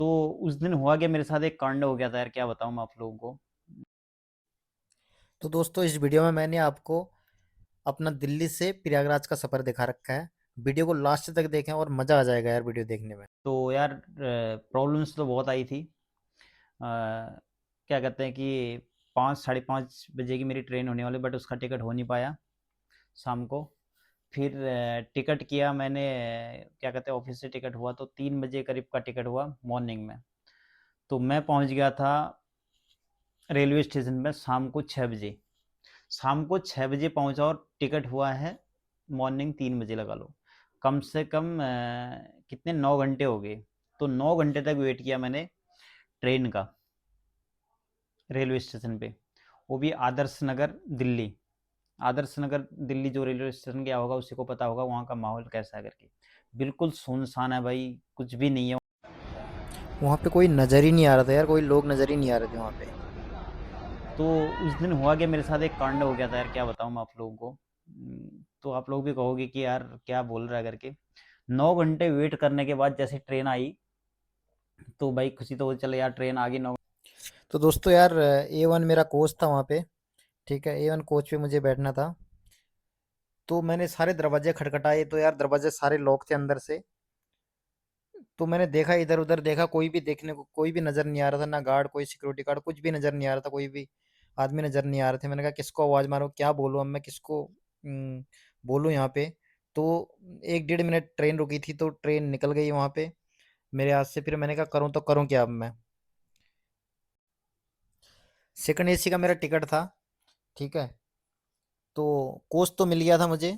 तो उस दिन हुआ क्या, मेरे साथ एक कांड हो गया था यार, क्या बताऊं मैं आप लोगों को। तो दोस्तों इस वीडियो में मैंने आपको अपना दिल्ली से प्रयागराज का सफ़र दिखा रखा है। वीडियो को लास्ट तक देखें और मज़ा आ जाएगा यार वीडियो देखने में। तो यार प्रॉब्लम्स तो बहुत आई थी। क्या कहते हैं कि 5 साढ़े 5 बजे की मेरी ट्रेन होने वाली, बट उसका टिकट हो नहीं पाया शाम को। फिर टिकट किया मैंने, क्या कहते हैं, ऑफिस से टिकट हुआ तो 3 बजे करीब का टिकट हुआ मॉर्निंग में। तो मैं पहुंच गया था रेलवे स्टेशन में शाम को 6 बजे। शाम को 6 बजे पहुंचा और टिकट हुआ है मॉर्निंग 3 बजे, लगा लो। कम से कम कितने 9 घंटे हो गए। तो 9 घंटे तक वेट किया मैंने ट्रेन का, रेलवे स्टेशन पे। वो भी आदर्श नगर दिल्ली। आदर्श नगर दिल्ली जो रेलवे स्टेशन गया होगा उसी को पता होगा वहाँ का माहौल कैसा है करके। बिल्कुल सुनसान है भाई, कुछ भी नहीं है। वहाँ पे कोई नज़र ही नहीं आ रहा था यार, कोई लोग नज़र ही नहीं आ रहे थे वहाँ पे। तो उस दिन हुआ कि मेरे साथ एक कांड हो गया था यार, क्या बताऊँ मैं आप लोगों को। तो आप लोग भी कहोगे कि यार क्या बोल रहा है करके। 9 घंटे वेट करने के बाद जैसे ट्रेन आई, तो भाई खुशी तो हो, चले यार ट्रेन आ गई 9। तो दोस्तों यार A1 मेरा कोच था वहाँ पे। ठीक है, A1 कोच पे मुझे बैठना था। तो मैंने सारे दरवाजे खटखटाए तो यार दरवाजे सारे लॉक थे अंदर से। तो मैंने देखा, इधर उधर देखा, कोई भी देखने को कोई भी नज़र नहीं आ रहा था, ना गार्ड, कोई सिक्योरिटी गार्ड, कुछ भी नज़र नहीं आ रहा था, कोई भी आदमी नज़र नहीं आ रहे थे। मैंने कहा किसको आवाज़ मारूं, क्या बोलूं, अब मैं किसको बोलूं यहाँ पे। तो 1 डेढ़ मिनट ट्रेन रुकी थी तो ट्रेन निकल गई वहाँ पे मेरे हाथ से। फिर मैंने कहा करूँ तो करूँ क्या अब मैं। सेकंड AC का मेरा टिकट था। ठीक है, तो कोच तो मिल गया था मुझे।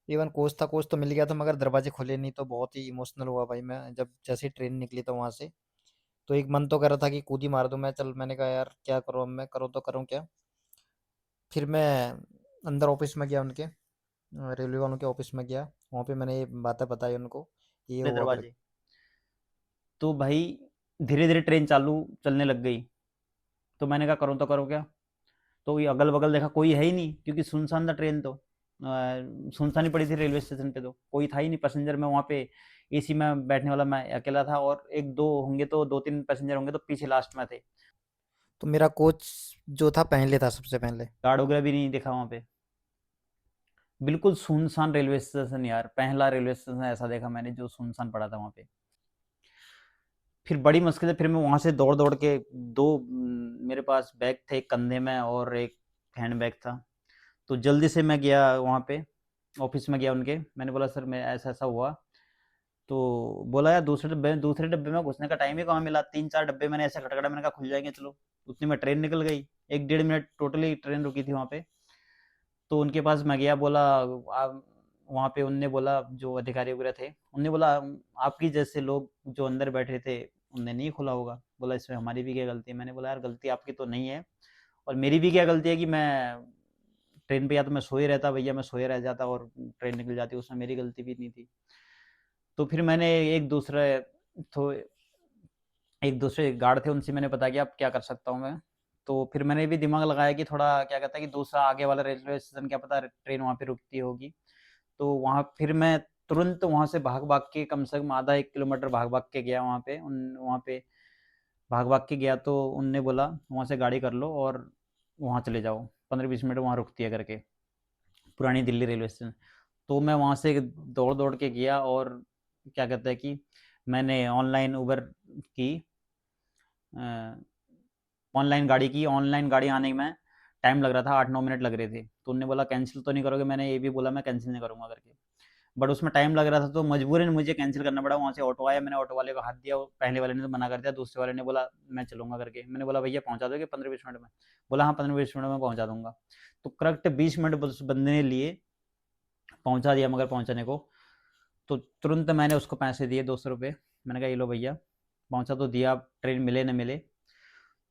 इवन कोच था, कोच तो मिल गया था, मगर दरवाजे खुले नहीं। तो बहुत ही इमोशनल हुआ भाई मैं जब जैसे ही ट्रेन निकली तो वहाँ से। तो एक मन तो कर रहा था कि कूद ही मार दूं मैं। चल, मैंने कहा यार क्या करूँ अब मैं, करूँ तो करूँ क्या। फिर मैं अंदर ऑफिस में गया उनके, रेलवे वालों के ऑफिस में गया। वहाँ पे मैंने ये बातें बताई उनको, ये हुआ कर। दरवाजे, तो भाई धीरे धीरे ट्रेन चालू चलने लग गई। तो मैंने कहा करूँ तो करूँ क्या। तो ये अगल बगल देखा, कोई है ही नहीं, क्योंकि सुनसान था ट्रेन तो। सुनसान ही पड़ी थी रेलवे स्टेशन पे, तो कोई था ही नहीं पैसेंजर में वहाँ पे। एसी में बैठने वाला मैं अकेला था, और एक दो होंगे तो दो तीन पैसेंजर होंगे तो पीछे लास्ट में थे। तो मेरा कोच जो था पहले था, सबसे पहले। गार्ड वगैरह भी नहीं देखा वहाँ पे। बिल्कुल सुनसान रेलवे स्टेशन यार, पहला रेलवे स्टेशन ऐसा देखा मैंने जो सुनसान पड़ा था वहाँ पे। फिर बड़ी मुश्किल से फिर मैं वहाँ से दौड़ दौड़ के दो, मेरे पास बैग थे, एक कंधे में और एक हैंड बैग था। तो जल्दी से मैं गया वहाँ पे, ऑफिस में गया उनके। मैंने बोला सर मैं ऐसा ऐसा हुआ। तो बोला यार दूसरे डब्बे में घुसने का टाइम ही कहाँ मिला, 3 4 डब्बे मैंने ऐसे खटखटा, मैंने कहा खुल जाएंगे चलो। उतनी में ट्रेन निकल गई। 1 डेढ़ मिनट टोटली ट्रेन रुकी थी वहाँ पे। तो उनके पास मैं गया, बोला आप, वहाँ पे उनने बोला, जो अधिकारी वगैरह थे, उनने बोला आपकी जैसे लोग जो अंदर बैठे थे उनने नहीं खोला होगा। बोला इसमें हमारी भी क्या गलती है। मैंने बोला यार गलती आपकी तो नहीं है, और मेरी भी क्या गलती है कि मैं ट्रेन पे, या तो मैं सोए रहता भैया, मैं सोए रह जाता और ट्रेन निकल जाती, उसमें मेरी गलती भी नहीं थी। तो फिर मैंने तो एक दूसरे गार्ड थे, उनसे मैंने पता किया अब क्या कर सकता हूँ मैं। तो फिर मैंने भी दिमाग लगाया कि थोड़ा, क्या कहता है कि दूसरा आगे वाला रेलवे स्टेशन, क्या पता ट्रेन वहाँ पे रुकती होगी। तो वहाँ फिर मैं तुरंत वहाँ से भाग भाग के, कम से कम आधा 1 किलोमीटर भाग भाग के गया वहाँ पे। उन वहाँ पे भाग भाग के गया तो उनने बोला वहाँ से गाड़ी कर लो और वहाँ चले जाओ, 15 20 मिनट वहाँ रुकती है करके, पुरानी दिल्ली रेलवे स्टेशन। तो मैं वहाँ से दौड़ दौड़ के गया, और क्या कहते हैं कि मैंने ऑनलाइन उबर की, ऑनलाइन गाड़ी की। ऑनलाइन गाड़ी आने में टाइम लग रहा था, 8 9 मिनट लग रहे थे। तो उनने बोला कैंसिल तो नहीं करोगे, मैंने ये भी बोला मैं कैंसिल नहीं करूँगा करके। बट उसमें टाइम लग रहा था तो मजबूरन मुझे कैंसिल करना पड़ा। वहाँ से ऑटो आया, मैंने ऑटो वाले को हाथ दिया, वो पहले वाले ने तो मना कर दिया, दूसरे वाले ने बोला मैं चलूंगा करके। मैंने बोला भैया पहुँचा दोगे 15 20 मिनट में। बोला हाँ 15 20 मिनट में पहुँचा दूंगा। तो करेक्ट 20 मिनट उस बंदे ने लिए, पहुँचा दिया। मगर पहुँचाने को तो तुरंत मैंने उसको पैसे दिए, 200 रुपये। मैंने कहा ये लो भैया, पहुँचा तो दिया, ट्रेन मिले न मिले।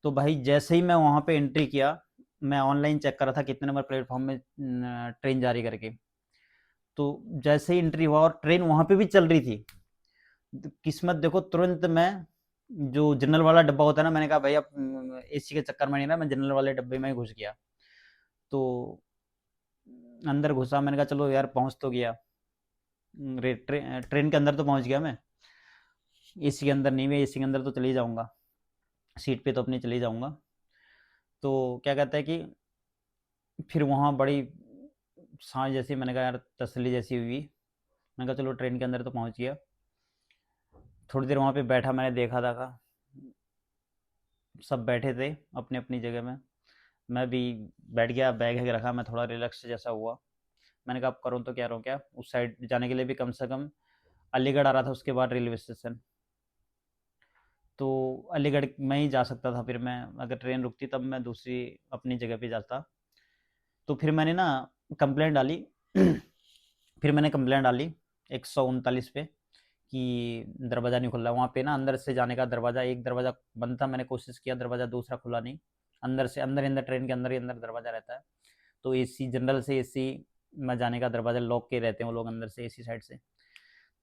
तो भाई जैसे ही मैं वहाँ पे एंट्री किया, मैं ऑनलाइन चेक कर रहा था कितने नंबर प्लेटफॉर्म में ट्रेन जा रही करके। तो जैसे ही एंट्री हुआ और ट्रेन वहाँ पे भी चल रही थी, किस्मत देखो, तुरंत मैं, जो जनरल वाला डब्बा होता है ना, मैंने कहा भैया एसी के चक्कर में नहीं ना, मैं जनरल वाले डब्बे में ही घुस गया। तो अंदर घुसा, मैंने कहा चलो यार पहुँच तो गया। ट्रेन के अंदर तो पहुँच गया मैं। एसी के अंदर नहीं, मैं एसी के अंदर तो चले ही जाऊँगा, सीट पे तो अपनी चले ही जाऊँगा। तो क्या कहता है कि फिर वहाँ बड़ी साँझ जैसी, मैंने कहा यार तसल्ली जैसी हुई। मैंने कहा चलो ट्रेन के अंदर तो पहुँच गया। थोड़ी देर वहाँ पे बैठा, मैंने देखा सब बैठे थे अपनी अपनी जगह में। मैं भी बैठ गया, बैग वैग रखा, मैं थोड़ा रिलैक्स जैसा हुआ। मैंने कहा अब करूँ तो क्या करूँ, क्या उस साइड जाने के लिए भी कम से कम अलीगढ़ आ रहा था, उसके बाद रेलवे स्टेशन। तो अलीगढ़ मैं ही जा सकता था, फिर मैं अगर ट्रेन रुकती तब मैं दूसरी अपनी जगह पे जाता। तो फिर मैंने ना कंप्लेंट डाली फिर मैंने कंप्लेंट डाली 139 पे कि दरवाज़ा नहीं खुल रहा। वहाँ पे ना अंदर से जाने का दरवाज़ा, एक दरवाज़ा बंद था, मैंने कोशिश किया, दरवाज़ा दूसरा खुला नहीं। अंदर से अंदर अंदर ट्रेन के अंदर ही अंदर दरवाज़ा रहता है। तो एसी जनरल से एसी में जाने का दरवाज़ा लॉक के रहते हैं वो लोग अंदर से एसी साइड से।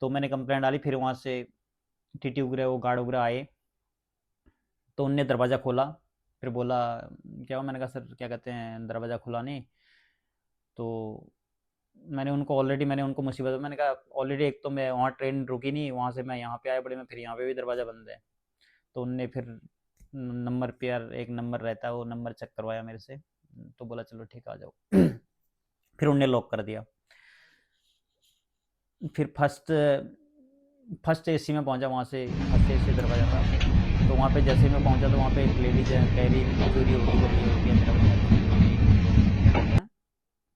तो मैंने कंप्लेंट डाली, फिर वहाँ से टीटी वगैरह वो गार्ड वगैरह आए, तो उनने दरवाज़ा खोला। फिर बोला क्या हुआ, मैंने कहा सर क्या कहते हैं दरवाज़ा खुला नहीं। तो मैंने उनको मुसीबत में मैंने कहा ऑलरेडी एक तो मैं वहाँ ट्रेन रुकी नहीं, वहाँ से मैं यहाँ पे आया पड़े, मैं फिर यहाँ पे भी दरवाज़ा बंद है। तो उनने फिर नंबर पे यार एक नंबर रहता है, वो नंबर चेक करवाया मेरे से। तो बोला चलो ठीक आ जाओ फिर उनने लॉक कर दिया। फिर फर्स्ट एसी में पहुंचा, वहाँ से फर्स्ट एसी दरवाज़ा था। तो वहाँ पे जैसे ही मैं पहुंचा तो वहाँ पे एक लेडीज है, कह रही चोरी होगी कर रही होगी मेरा बंदा।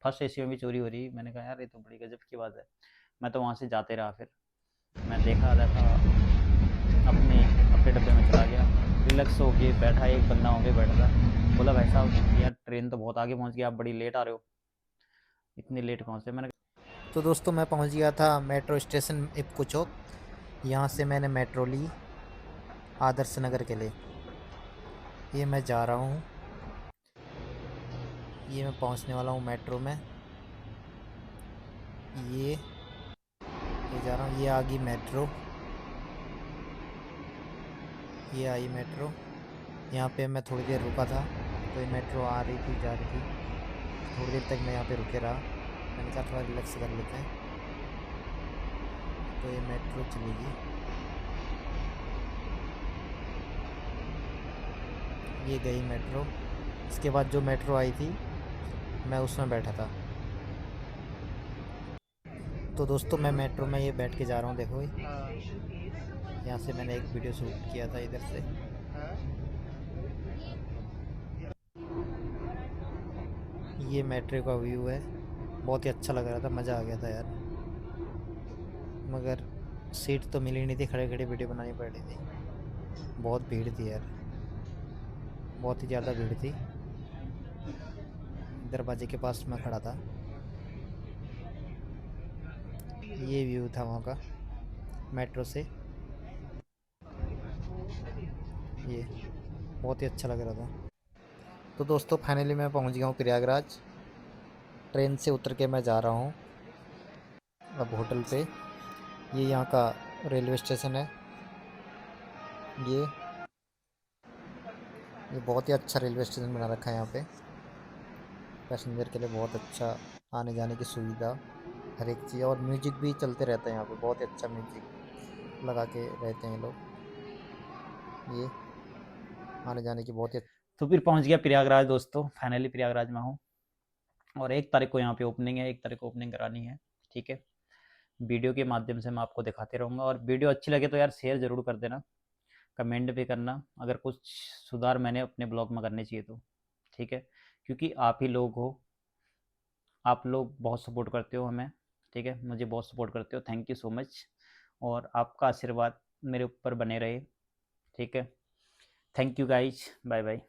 फर्स्ट एसी में भी चोरी हो रही। मैंने कहा यार ये तो बड़ी गजब की बात है। मैं तो वहाँ से जाते रहा, फिर मैं देखा रहा अपने अपने डब्बे में चला गया, रिलैक्स हो के बैठा, एक बंदा हो के बैठा था। बोला भाई साहब यार ट्रेन तो बहुत आगे पहुँच गई, आप बड़ी लेट आ रहे हो, इतनी लेट पहुँचे। मैंने तो दोस्तों मैं पहुंच गया था मेट्रो स्टेशन इप्को चौक। यहाँ से मैंने मेट्रो ली आदर्श नगर के लिए। ये मैं जा रहा हूँ, ये मैं पहुंचने वाला हूँ मेट्रो में। ये जा रहा हूँ, ये आ गई मेट्रो, ये आई मेट्रो। यहाँ पे मैं थोड़ी देर रुका था, तो ये मेट्रो आ रही थी जा रही थी, थोड़ी देर तक मैं यहाँ पे रुके रहा। मैंने कहा थोड़ा रिलैक्स कर लेते हैं, तो ये मेट्रो चलेगी। ये गई मेट्रो। इसके बाद जो मेट्रो आई थी मैं उसमें बैठा था। तो दोस्तों मैं मेट्रो में ये बैठ के जा रहा हूँ, देखो यहाँ से मैंने एक वीडियो शूट किया था इधर से। ये मेट्रो का व्यू है, बहुत ही अच्छा लग रहा था, मज़ा आ गया था यार। मगर सीट तो मिली नहीं थी, खड़े खड़े वीडियो बनानी पड़ रही थी, बहुत भीड़ थी यार, बहुत ही ज़्यादा भीड़ थी। दरवाजे के पास मैं खड़ा था। ये व्यू था वहाँ का मेट्रो से, ये बहुत ही अच्छा लग रहा था। तो दोस्तों फाइनली मैं पहुँच गया हूँ प्रयागराज। ट्रेन से उतर के मैं जा रहा हूँ अब होटल पे। ये यहाँ का रेलवे स्टेशन है। ये बहुत ही अच्छा रेलवे स्टेशन बना रखा है यहाँ पे, पैसेंजर के लिए बहुत अच्छा आने जाने की सुविधा, हर एक चीज़। और म्यूजिक भी चलते रहता है यहाँ पे, बहुत ही अच्छा म्यूजिक लगा के रहते हैं लोग। ये आने जाने की बहुत ही तो फिर पहुँच गया प्रयागराज दोस्तों, फाइनली प्रयागराज में हूँ। और 1 तारीख को यहाँ पे ओपनिंग है, 1 तारीख को ओपनिंग करानी है, ठीक है। वीडियो के माध्यम से मैं आपको दिखाते रहूँगा, और वीडियो अच्छी लगे तो यार शेयर ज़रूर कर देना, कमेंट भी करना अगर कुछ सुधार मैंने अपने ब्लॉग में करने चाहिए तो, ठीक है। क्योंकि आप ही लोग हो, आप लोग बहुत सपोर्ट करते हो हमें, ठीक है, मुझे बहुत सपोर्ट करते हो, थैंक यू सो मच। और आपका आशीर्वाद मेरे ऊपर बने रहे, ठीक है। Thank you guys, bye bye.